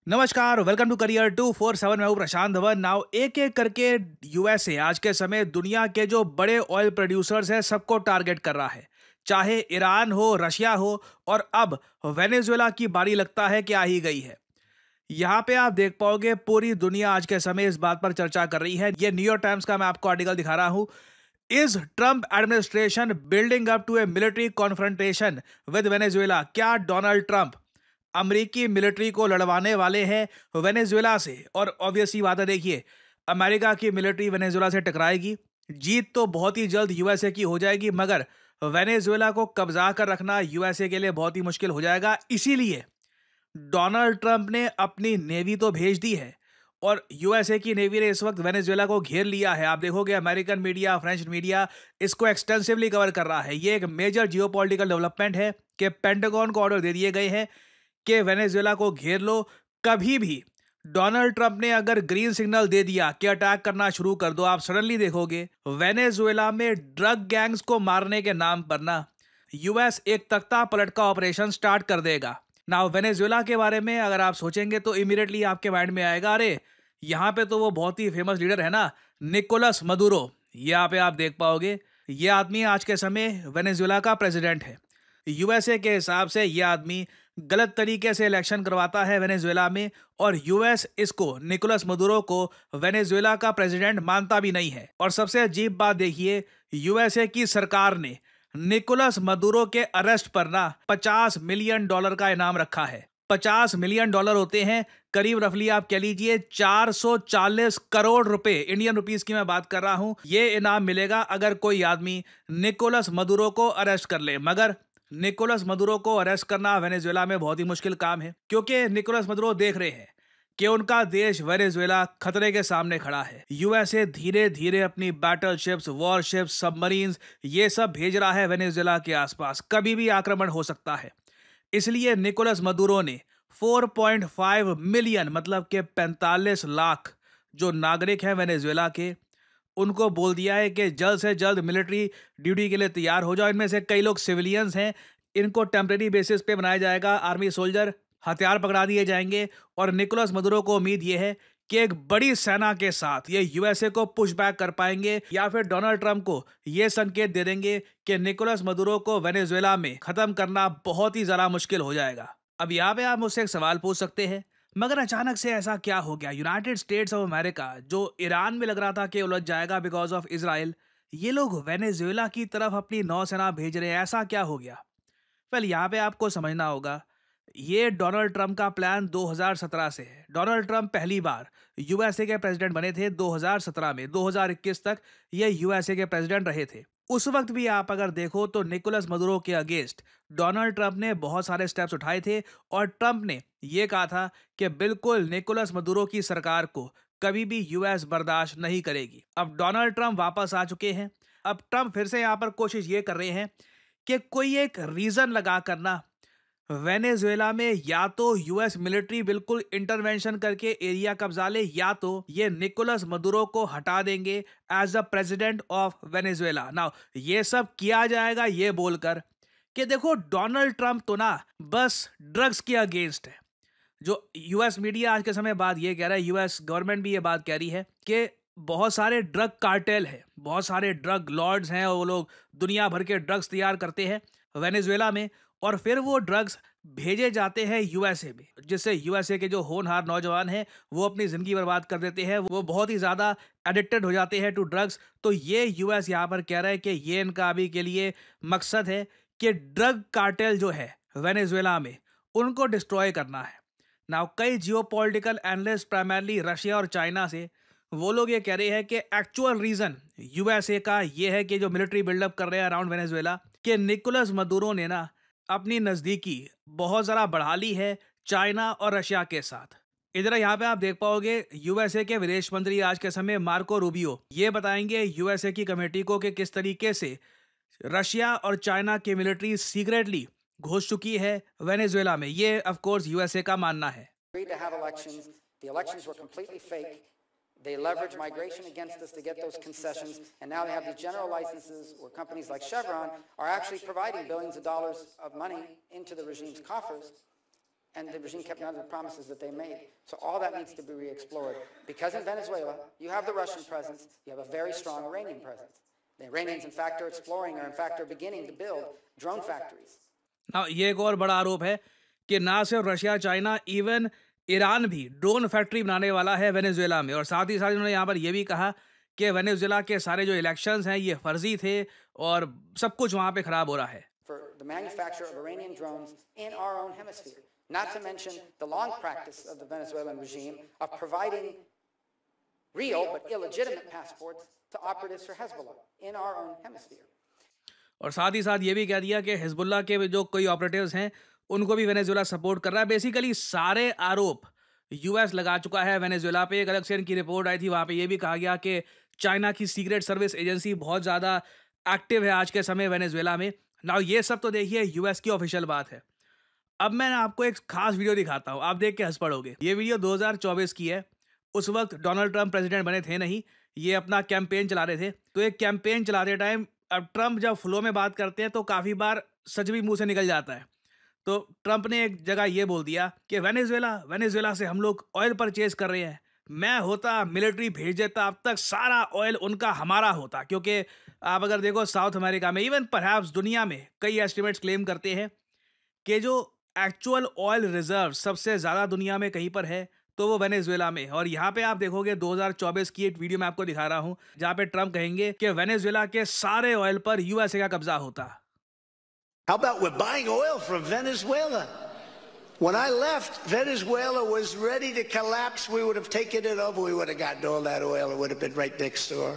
नमस्कार, welcome to career 247। मैं हूं प्रशांत धवन। नाउ एक एक करके यूएसए आज के समय दुनिया के जो बड़े ऑयल प्रोड्यूसर्स हैं सबको टारगेट कर रहा है। चाहे ईरान हो, रशिया हो, और अब वेनेजुएला की बारी लगता है कि आ ही गई है। यहाँ पे आप देख पाओगे पूरी दुनिया आज के समय इस बात पर चर्चा कर रही है। ये न्यूयॉर्क टाइम्स का मैं आपको आर्टिकल दिखा रहा हूँ। Is Trump administration building up to a military confrontation with Venezuela? क्या डोनाल्ड ट्रंप अमेरिकी मिलिट्री को लड़वाने वाले हैं वेनेजुएला से? और ऑब्वियसली बात है, देखिए, अमेरिका की मिलिट्री वेनेजुएला से टकराएगी। जीत तो बहुत ही जल्द यूएसए की हो जाएगी, मगर वेनेजुएला को कब्जा कर रखना यूएसए के लिए बहुत ही मुश्किल हो जाएगा। इसीलिए डोनाल्ड ट्रंप ने अपनी नेवी तो भेज दी है, और यूएसए की नेवी ने इस वक्त वेनेजुएला को घेर लिया है। आप देखोगे अमेरिकन मीडिया, फ्रेंच मीडिया इसको एक्सटेंसिवली कवर कर रहा है। ये एक मेजर जियोपॉलिटिकल डेवलपमेंट है कि पेंटागन को ऑर्डर दे दिए गए हैं कि वेनेजुएला को घेर लो। कभी भी डोनाल्ड ट्रंप ने अगर ग्रीन सिग्नल दे दिया कि अटैक करना शुरू कर दो, आप सडनली देखोगे वेनेजुएला में ड्रग गैंग्स को मारने के नाम पर ना यूएस एक तख्ता पलट का ऑपरेशन स्टार्ट कर देगा। नाउ वेनेजुएला के बारे में अगर आप सोचेंगे तो इमीडिएटली आपके माइंड में आएगा, अरे यहाँ पे तो वो बहुत ही फेमस लीडर है ना, निकोलस मदुरो। यहाँ पे आप देख पाओगे ये आदमी आज के समय वेनेजुएला का प्रेसिडेंट है। यूएसए के हिसाब से ये आदमी गलत तरीके से इलेक्शन करवाता है वेनेजुएला में, और यूएस इसको, निकोलस मदुरो को, वेनेजुएला का प्रेसिडेंट मानता भी नहीं है। और सबसे अजीब बात देखिए, यूएसए की सरकार ने निकोलस मदुरो के अरेस्ट पर ना $50 मिलियन का इनाम रखा है। $50 मिलियन होते हैं करीब, रफली आप कह लीजिए 440 करोड़ रुपए, इंडियन रुपीस की मैं बात कर रहा हूं। ये इनाम मिलेगा अगर कोई आदमी निकोलस मदुरो को अरेस्ट कर ले। मगर निकोलस मदुरो को अरेस्ट करना वेनेजुएला में बहुत ही मुश्किल काम है, क्योंकि निकोलस मदुरो देख रहे हैं कि उनका देश वेनेजुएला खतरे के सामने खड़ा है। यूएसए धीरे धीरे अपनी बैटल शिप्स, वॉरशिप्स, सबमरीन्स ये सब भेज रहा है वेनेजुएला के आसपास। कभी भी आक्रमण हो सकता है। इसलिए निकोलस मदुरो ने 4.5 मिलियन, मतलब के 45 लाख जो नागरिक हैं वेनेजुएला के, उनको बोल दिया है कि जल्द से जल्द मिलिट्री ड्यूटी के लिए तैयार हो जाओ। इनमें से कई लोग सिविलियंस हैं, इनको टेम्परेरी बेसिस पे बनाया जाएगा आर्मी सोल्जर, हथियार पकड़ा दिए जाएंगे। और निकोलस मदुरो को उम्मीद ये है कि एक बड़ी सेना के साथ ये यूएसए को पुश बैक कर पाएंगे, या फिर डोनाल्ड ट्रंप को ये संकेत दे देंगे कि निकोलस मदुरो को वेनेजुएला में खत्म करना बहुत ही ज्यादा मुश्किल हो जाएगा। अब यहाँ पे आप मुझसे एक सवाल पूछ सकते हैं, मगर अचानक से ऐसा क्या हो गया? यूनाइटेड स्टेट्स ऑफ अमेरिका, जो ईरान में लग रहा था कि उलझ जाएगा बिकॉज ऑफ इसराइल, ये लोग वेनेजुएला की तरफ अपनी नौसेना भेज रहे हैं। ऐसा क्या हो गया? वेल, यहाँ पे आपको समझना होगा, ये डोनाल्ड ट्रंप का प्लान 2017 से है। डोनाल्ड ट्रंप पहली बार यूएसए के प्रेसिडेंट बने थे 2017 में। 2021 तक ये यूएसए के प्रेसिडेंट रहे थे। उस वक्त भी आप अगर देखो तो निकोलस मदुरो के अगेंस्ट डोनाल्ड ट्रंप ने बहुत सारे स्टेप्स उठाए थे, और ट्रंप ने ये कहा था कि बिल्कुल निकोलस मदुरो की सरकार को कभी भी यूएस बर्दाश्त नहीं करेगी। अब डोनाल्ड ट्रंप वापस आ चुके हैं। अब ट्रंप फिर से यहाँ पर कोशिश ये कर रहे हैं कि कोई एक रीजन लगा करना वेनेजुएला में या तो यूएस मिलिट्री बिल्कुल इंटरवेंशन करके एरिया कब्जा ले, या तो ये निकोलस मदुरो को हटा देंगे as the president of Venezuela. Now ये सब किया जाएगा ये बोलकर कि देखो, डोनाल्ड ट्रंप तो ना बस ड्रग्स के अगेंस्ट है। जो यूएस मीडिया आज के समय बात ये कह रहा है, यूएस गवर्नमेंट भी ये बात कह रही है कि बहुत सारे ड्रग कार्टेल है, बहुत सारे ड्रग लॉर्ड्स हैं, वो लोग दुनिया भर के ड्रग्स तैयार करते हैं वेनेजुएला में, और फिर वो ड्रग्स भेजे जाते हैं यूएसए में, जिससे यूएसए के जो होनहार नौजवान हैं वो अपनी जिंदगी बर्बाद कर देते हैं। वो बहुत ही ज्यादा एडिक्टेड हो जाते हैं टू ड्रग्स। तो ये यूएस यहाँ पर कह रहा है कि ये इनका अभी के लिए मकसद है कि ड्रग कार्टेल जो है वेनेजुएला में उनको डिस्ट्रॉय करना है। नाउ कई जियोपॉलिटिकल एनालिस्ट, प्राइमरली रशिया और चाइना से, वो लोग ये कह रहे हैं कि एक्चुअल रीजन यूएसए का ये है कि जो मिलिट्री बिल्डअप कर रहे हैं अराउंड वेनेजुएला, कि निकोलस मदुरो ने ना अपनी नजदीकी बहुत ज़रा बढ़ा ली है चाइना और रशिया के साथ। इधर यहाँ पे आप देख पाओगे यूएसए के विदेश मंत्री आज के समय मार्को रूबियो ये बताएंगे यूएसए की कमेटी को कि किस तरीके से रशिया और चाइना की मिलिट्री सीक्रेटली घुस चुकी है वेनेजुएला में। ये ऑफ कोर्स यूएसए का मानना है। Agreed to have elections. The elections were completely fake. They leveraged migration against us to get those concessions, and now they have these general licenses where companies like Chevron are actually providing billions of dollars of money into the regime's coffers. and the regime kept none of the promises that they made. So all that needs to be re-explored. Because in Venezuela, you have the Russian presence, you have a very strong Iranian presence. The Iranians, in fact, are exploring, or in fact are beginning to build drone factories. now ये एक और बड़ा आरोप है कि ना सिर्फ Russia, China, even Iran भी ड्रोन फैक्ट्री बनाने वाला है वेनेजुएला में। और साथ ही साथ उन्होंने यहाँ पर यह भी कहा कि वेनेजुएला के सारे जो इलेक्शंस हैं ये फर्जी थे और सब कुछ वहाँ पे खराब हो रहा है। For the manufacture of Iranian drones in our own hemisphere. Not to mention the long practice of the Venezuelan regime of providing real but illegitimate passports to operatives for Hezbollah in our own hemisphere. और साथ ही साथ ये भी कह दिया कि Hezbollah के जो कोई ऑपरेटिव्स हैं उनको भी वेनेजुएला सपोर्ट कर रहा है। बेसिकली सारे आरोप यूएस लगा चुका है वेनेजुएला पे। एक अलग से इनकी रिपोर्ट आई थी, वहाँ पे ये भी कहा गया कि चाइना की सीक्रेट सर्विस एजेंसी बहुत ज़्यादा एक्टिव है आज के समय वेनेजुएला में। नाउ ये सब तो देखिए यूएस की ऑफिशियल बात है। अब मैं आपको एक खास वीडियो दिखाता हूँ, आप देख के हंस पड़ोगे। ये वीडियो 2024 की है। उस वक्त डोनाल्ड ट्रंप प्रेसिडेंट बने थे नहीं, ये अपना कैंपेन चला रहे थे। तो एक कैंपेन चलाते टाइम अब ट्रंप जब फ्लो में बात करते हैं तो काफ़ी बार सच भी मुंह से निकल जाता है। तो ट्रंप ने एक जगह ये बोल दिया कि वेनेजुएला से हम लोग ऑयल परचेज कर रहे हैं। मैं होता मिलिट्री भेज देता, अब तक सारा ऑयल उनका हमारा होता। क्योंकि आप अगर देखो साउथ अमेरिका में, इवन परहैप्स दुनिया में, कई एस्टिमेट्स क्लेम करते हैं कि जो एक्चुअल ऑयल रिजर्व सबसे ज़्यादा दुनिया में कहीं पर है तो वो वेनेजुएला में। और यहाँ पे आप देखोगे 2024 की एक वीडियो मैं आपको दिखा रहा हूँ जहाँ पे ट्रंप कहेंगे कि वेनेजुएला के सारे ऑयल पर यूएसए का कब्जा होता। How about we're buying oil from Venezuela? When I left, Venezuela was ready to collapse. We would have taken it over. We would have gotten all that oil. It would have been right next door.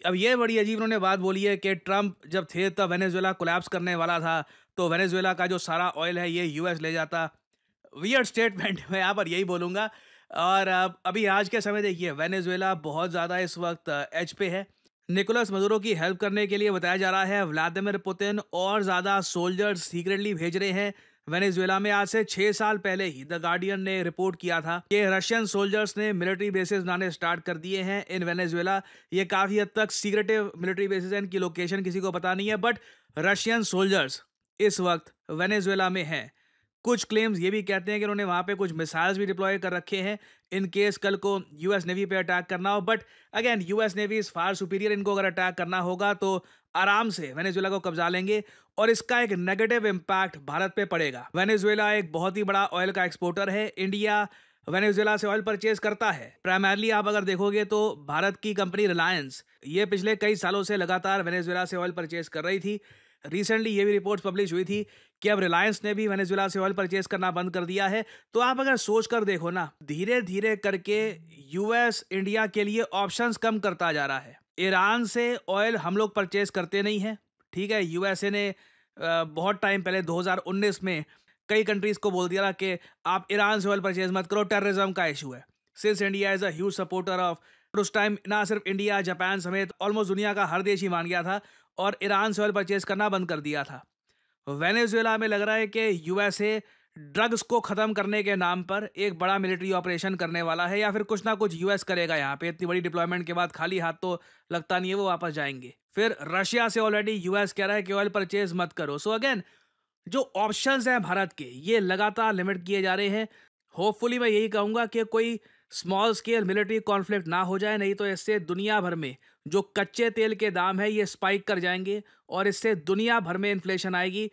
अब ये बड़ी अजीब उन्होंने बात बोली है कि Trump जब थे तब वेनेजुएला कोलैप्स करने वाला था, तो वेनेजुएला का जो सारा ऑयल है ये यूएस ले जाता। वियर्ड स्टेटमेंट, मैं यहाँ पर यही बोलूँगा। और अभी आज के समय देखिए वेनेजुएला बहुत ज़्यादा इस वक्त एज पे है। निकोलस मदुरो की हेल्प करने के लिए बताया जा रहा है व्लादिमीर पुतिन और ज़्यादा सोल्जर्स सीक्रेटली भेज रहे हैं वेनेजुएला में। आज से 6 साल पहले ही द गार्डियन ने रिपोर्ट किया था कि रशियन सोल्जर्स ने मिलिट्री बेसिस बनाने स्टार्ट कर दिए हैं इन वेनेजुएला। ये काफ़ी हद तक सीक्रेटिव मिलिट्री बेसिस हैं, इनकी लोकेशन किसी को पता नहीं है, बट रशियन सोल्जर्स इस वक्त वेनेजुएला में हैं। कुछ क्लेम्स ये भी कहते हैं कि उन्होंने वहाँ पे कुछ मिसाइल्स भी डिप्लॉय कर रखे हैं इन केस कल को यूएस नेवी पे अटैक करना हो। But again US navy is far superior, इनको अगर अटैक करना होगा तो आराम से वेनेजुएला को कब्जा लेंगे और इसका एक नेगेटिव इम्पैक्ट भारत पे पड़ेगा। वेनेजुएला एक बहुत ही बड़ा ऑयल का एक्सपोर्टर है। इंडिया वेनेजुएला से ऑयल परचेज करता है। प्राइमरली आप अगर देखोगे तो भारत की कंपनी रिलायंस ये पिछले कई सालों से लगातार वेनेजुएला से ऑयल परचेज कर रही थी। रिसेंटली ये भी रिपोर्ट्स पब्लिश हुई थी कि अब रिलायंस ने भी वेनेजुएला से ऑयल परचेज करना बंद कर दिया है। तो आप अगर सोच कर देखो ना, धीरे धीरे करके यूएस इंडिया के लिए ऑप्शंस कम करता जा रहा है। ईरान से ऑयल हम लोग परचेज करते नहीं हैं, ठीक है। यूएसए ने बहुत टाइम पहले 2019 में कई कंट्रीज को बोल दिया कि आप ईरान से ऑयल परचेज मत करो, टेररिज्म का इशू है। Since India is a huge supporter of, उस टाइम ना सिर्फ इंडिया, जापान समेत ऑलमोस्ट दुनिया का हर देश ही मान गया था और ईरान से ऑयल परचेज करना बंद कर दिया था। वेनेजुएला में लग रहा है कि यूएसए ड्रग्स को ख़त्म करने के नाम पर एक बड़ा मिलिट्री ऑपरेशन करने वाला है, या फिर कुछ ना कुछ यूएस करेगा यहाँ पे। इतनी बड़ी डिप्लॉयमेंट के बाद खाली हाथ तो लगता नहीं है वो वापस जाएंगे। फिर रशिया से ऑलरेडी यूएस कह रहा है कि ऑयल परचेज मत करो। सो अगेन जो ऑप्शंस हैं भारत के ये लगातार लिमिट किए जा रहे हैं। होपफुली मैं यही कहूँगा कि कोई स्मॉल स्केल मिलिट्री कॉन्फ्लिक्ट ना हो जाए, नहीं तो इससे दुनिया भर में जो कच्चे तेल के दाम है ये स्पाइक कर जाएंगे और इससे दुनिया भर में इन्फ्लेशन आएगी।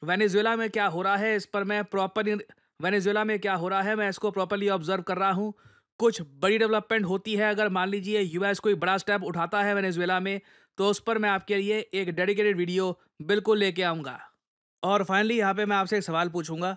वेनेजुएला में क्या हो रहा है इस पर मैं इसको प्रॉपरली ऑब्जर्व कर रहा हूँ। कुछ बड़ी डेवलपमेंट होती है, अगर मान लीजिए यूएस कोई बड़ा स्टेप उठाता है वेनेजुएला में, तो उस पर मैं आपके लिए एक डेडिकेटेड वीडियो बिल्कुल लेके आऊँगा। और फाइनली यहाँ पे मैं आपसे एक सवाल पूछूंगा,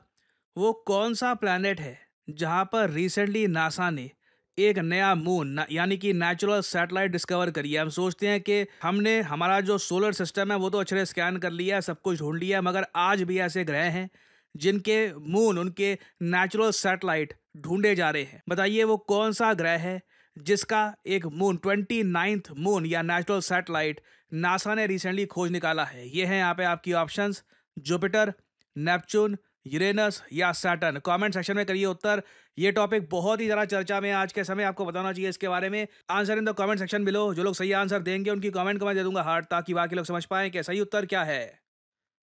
वो कौन सा प्लैनेट है जहाँ पर रिसेंटली नासा ने एक नया मून यानी कि नेचुरल सैटेलाइट डिस्कवर करी है। हम सोचते हैं कि हमने हमारा जो सोलर सिस्टम है वो तो अच्छे से स्कैन कर लिया है, सब कुछ ढूंढ लिया है, मगर आज भी ऐसे ग्रह हैं जिनके मून, उनके नेचुरल सैटेलाइट ढूंढे जा रहे हैं। बताइए वो कौन सा ग्रह है जिसका एक मून, 29th मून या नेचुरल सैटेलाइट नासा ने रिसेंटली खोज निकाला है। ये है यहाँ पे आपकी ऑप्शंस, जुपिटर, नेपच्यून, यूरेनस या सैटर्न। कमेंट सेक्शन में करिए उत्तर। ये टॉपिक बहुत ही ज़्यादा चर्चा में आज के समय, आपको बताना चाहिए इसके बारे में। Answer in the comment section below. जो लोग सही आंसर देंगे उनकी कमेंट को मैं दे दूंगा हार्ट, ताकि बाकी लोग समझ पाएं कि सही उत्तर क्या है।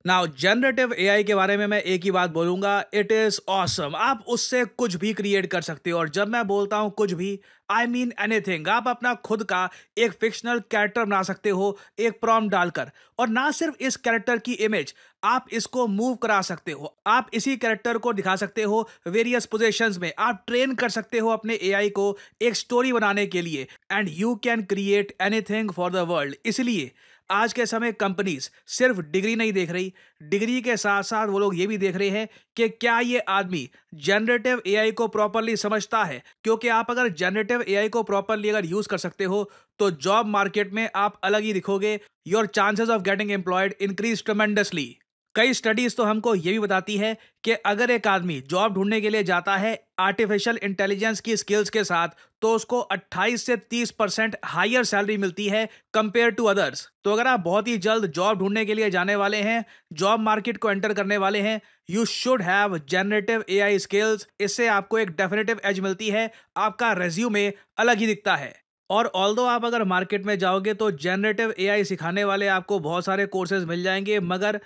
नाउ जनरेटिव एआई के बारे में मैं एक ही बात बोलूंगा, इट इज ऑसम। आप उससे कुछ भी क्रिएट कर सकते हो, और जब मैं बोलता हूं कुछ भी, आई मीन एनीथिंग। आप अपना खुद का एक फिक्शनल कैरेक्टर बना सकते हो एक प्रॉम्प्ट डालकर, और ना सिर्फ इस कैरेक्टर की इमेज, आप इसको मूव करा सकते हो, आप इसी कैरेक्टर को दिखा सकते हो वेरियस पोजीशंस में, आप ट्रेन कर सकते हो अपने एआई को एक स्टोरी बनाने के लिए, and you can create anything for the world. इसलिए आज के समय कंपनीज सिर्फ डिग्री नहीं देख रही, डिग्री के साथ साथ वो लोग ये भी देख रहे हैं कि क्या ये आदमी जनरेटिव एआई को प्रॉपरली समझता है। क्योंकि आप अगर जनरेटिव एआई को प्रॉपरली अगर यूज कर सकते हो तो जॉब मार्केट में आप अलग ही दिखोगे। Your chances of getting employed increase tremendously. कई स्टडीज तो हमको ये भी बताती है कि अगर एक आदमी जॉब ढूंढने के लिए जाता है आर्टिफिशियल इंटेलिजेंस की स्किल्स के साथ, तो उसको 28 से 30% हायर सैलरी मिलती है कंपेयर टू अदर्स। तो अगर आप बहुत ही जल्द जॉब ढूंढने के लिए जाने वाले हैं, जॉब मार्केट को एंटर करने वाले हैं, you should have generative AI skills. इससे आपको एक डेफिनेटिव एज मिलती है, आपका रेज्यूमे अलग ही दिखता है। और ऑल्दो आप अगर मार्केट में जाओगे तो जनरेटिव एआई सिखाने वाले आपको बहुत सारे कोर्सेज मिल जाएंगे, मगर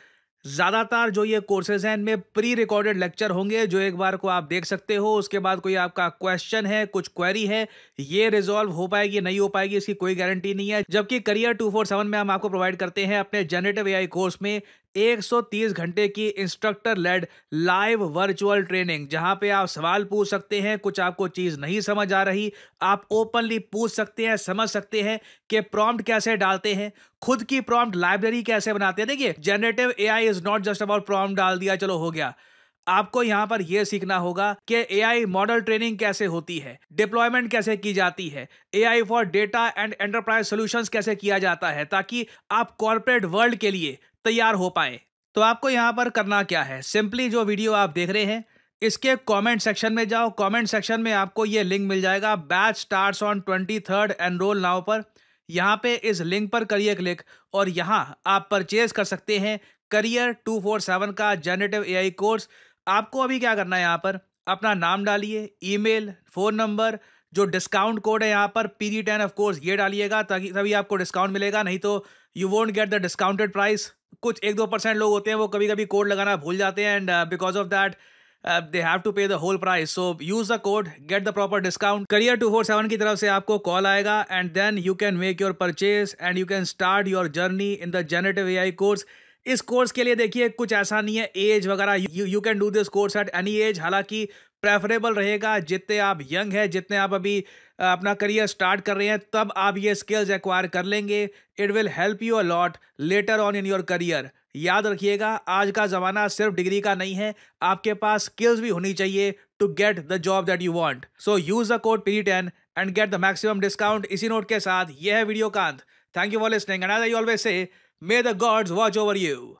ज़्यादातर जो ये कोर्सेज हैं इनमें प्री रिकॉर्डेड लेक्चर होंगे जो एक बार को आप देख सकते हो। उसके बाद कोई आपका क्वेश्चन है, कुछ क्वेरी है, ये रिजॉल्व हो पाएगी नहीं हो पाएगी इसकी कोई गारंटी नहीं है। जबकि करियर 247 में हम आपको प्रोवाइड करते हैं अपने जनरेटिव एआई कोर्स में 130 घंटे की instructor led live virtual training, जहां पे आप सवाल पूछ सकते हैं, कुछ आपको चीज नहीं समझ आ रही, आप ओपनली पूछ सकते हैं, समझ सकते हैं कि प्रॉम्प्ट कैसे डालते हैं, खुद की प्रॉम्प्ट लाइब्रेरी कैसे बनाते हैं। देखिए, generative AI is not just about prompt डाल दिया चलो हो गया। आपको यहां पर यह सीखना होगा कि एआई मॉडल ट्रेनिंग कैसे होती है, डिप्लॉयमेंट कैसे की जाती है, AI for data and enterprise solutions कैसे किया जाता है, ताकि आप कॉर्पोरेट वर्ल्ड के लिए तैयार हो पाए। तो आपको यहां पर करना क्या है, सिंपली जो वीडियो आप देख रहे हैं इसके कमेंट सेक्शन में जाओ। कमेंट सेक्शन में आपको ये लिंक मिल जाएगा, batch starts on 23rd, enrol now पर। यहाँ पे इस लिंक पर करिए क्लिक, और यहाँ आप परचेज कर सकते हैं करियर 247 का जनरेटिव एआई कोर्स। आपको अभी क्या करना है, यहाँ पर अपना नाम डालिए, ईमेल, फोन नंबर, जो डिस्काउंट कोड है यहाँ पर PD10 ऑफ कोर्स ये डालिएगा, ताकि तभी आपको डिस्काउंट मिलेगा, नहीं तो you won't get the discounted price. कुछ 1-2% लोग होते हैं वो कभी कभी कोड लगाना भूल जाते हैं, and because of that they have to pay the whole price. So use the code, get the proper discount. Career 247 की तरफ से आपको कॉल आएगा, and then you can make your purchase and you can start your journey in the generative AI course. इस course के लिए देखिए कुछ ऐसा नहीं है एज वगैरह, you can do this course at any as. हालांकि प्रेफरेबल रहेगा जितने आप यंग हैं, जितने आप अभी अपना करियर स्टार्ट कर रहे हैं, तब आप ये स्किल्स एक्वायर कर लेंगे। It will help you a lot later on in your career. याद रखिएगा, आज का ज़माना सिर्फ डिग्री का नहीं है, आपके पास स्किल्स भी होनी चाहिए to get the job that you want. So use the code PD10 and get the maximum discount. इसी नोट के साथ यह है वीडियो का अंत। Thank you for listening, and as I always say, may the gods watch over you.